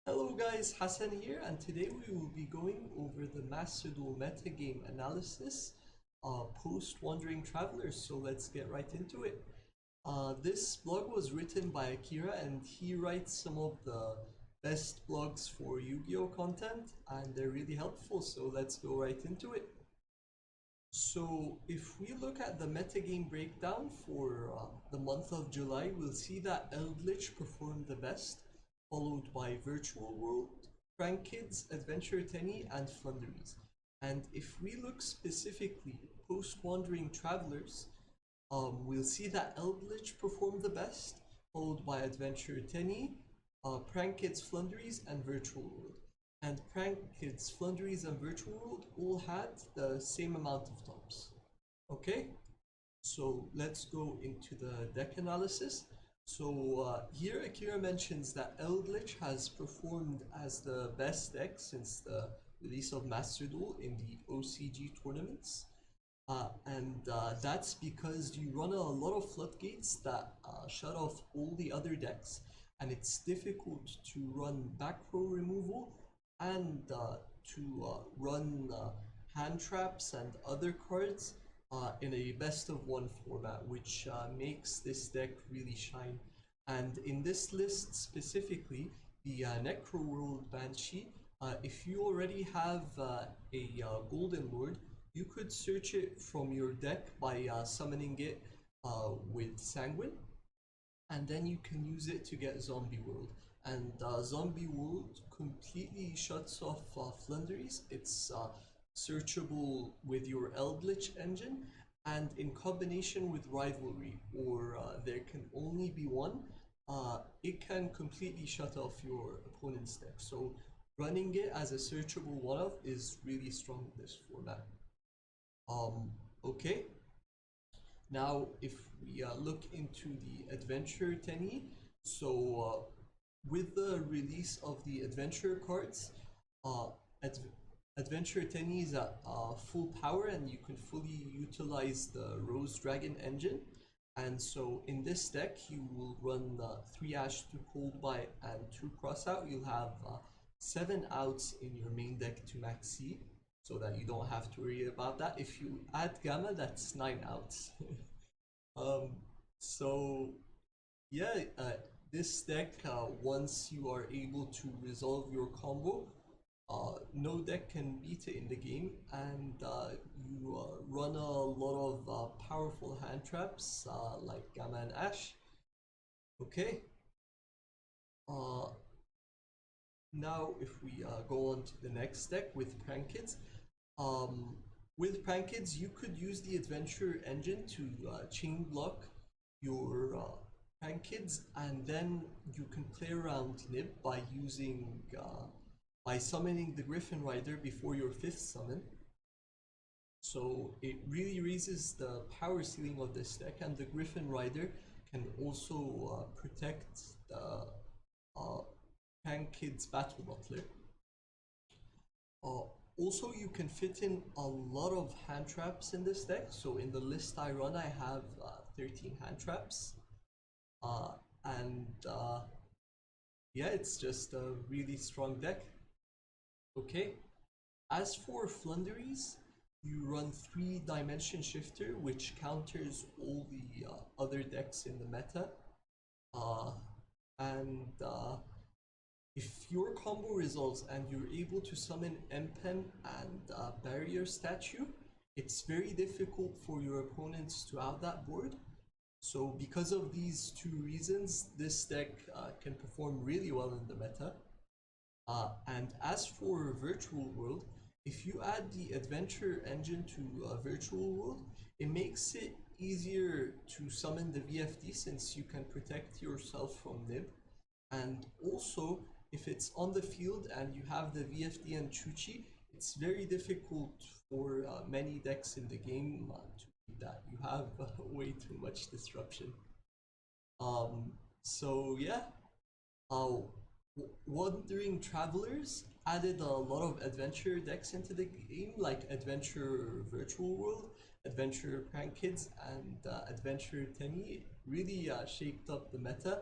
Hello guys, Hassan here, and today we will be going over the Master Duel metagame analysis post Wandering Travelers, so let's get right into it. This blog was written by Akira, and he writes some of the best blogs for Yu-Gi-Oh content, and they're really helpful, so let's go right into it. So if we look at the metagame breakdown for the month of July, we'll see that Eldritch performed the best, followed by Virtual World, Prank Kids, Adventure Tenny, and Flundries. And if we look specifically post-Wandering Travelers, we'll see that Eldritch performed the best, followed by Adventure Tenny, Prank Kids, Flundries, and Virtual World. And Prank Kids, Flundries, and Virtual World all had the same amount of tops. Okay, so let's go into the deck analysis. So here Akira mentions that Eldritch has performed as the best deck since the release of Master Duel in the OCG tournaments. And that's because you run a lot of floodgates that shut off all the other decks, and it's difficult to run back row removal and to run hand traps and other cards in a best of one format, which makes this deck really shine. And in this list specifically, the Necro World Banshee, if you already have a Golden Lord, you could search it from your deck by summoning it with Sanguine, and then you can use it to get Zombie World. And Zombie World completely shuts off Flundries. It's searchable with your Eldritch engine, and in combination with Rivalry, or there can only be one, it can completely shut off your opponent's deck. So running it as a searchable one-of is really strong in this format. Okay. Now, if we look into the Adventure Tenny, so with the release of the Adventure cards, Adventure Tenny is at full power, and you can fully utilize the Rose Dragon engine. And so in this deck, you will run 3 Ash, 2 Cold Bite, and 2 Cross Out. You'll have 7 outs in your main deck to max C, so that you don't have to worry about that. If you add Gamma, that's 9 outs. So yeah, this deck, once you are able to resolve your combo, no deck can beat it in the game, and you run a lot of powerful hand traps like Gamma and Ash. Okay. Now if we go on to the next deck with Prank Kids, with Prank Kids you could use the Adventure engine to chain block your Prank Kids, and then you can play around Nib by using by summoning the Griffin Rider before your 5th summon. So it really raises the power ceiling of this deck, and the Griffin Rider can also protect the Prank Kids Battle Butler. Also, you can fit in a lot of hand traps in this deck. So in the list I run, I have 13 hand traps. Yeah, it's just a really strong deck. Okay. As for Flundries, you run 3 Dimension Shifter, which counters all the other decks in the meta. If your combo resolves and you're able to summon Empen and Barrier Statue, it's very difficult for your opponents to out that board. So because of these 2 reasons, this deck can perform really well in the meta. And as for Virtual World, if you add the Adventure engine to Virtual World, it makes it easier to summon the VFD since you can protect yourself from Nib. And also, if it's on the field and you have the VFD and Chuchi, it's very difficult for many decks in the game to beat that. You have way too much disruption. So yeah, Wandering Travelers added a lot of adventure decks into the game, like Adventure Virtual World, Adventure Prank Kids, and Adventure Tenny. Really shaped up the meta,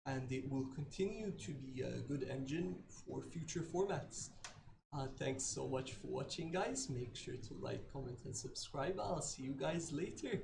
and it will continue to be a good engine for future formats. Thanks so much for watching, guys. Make sure to like, comment, and subscribe. I'll see you guys later.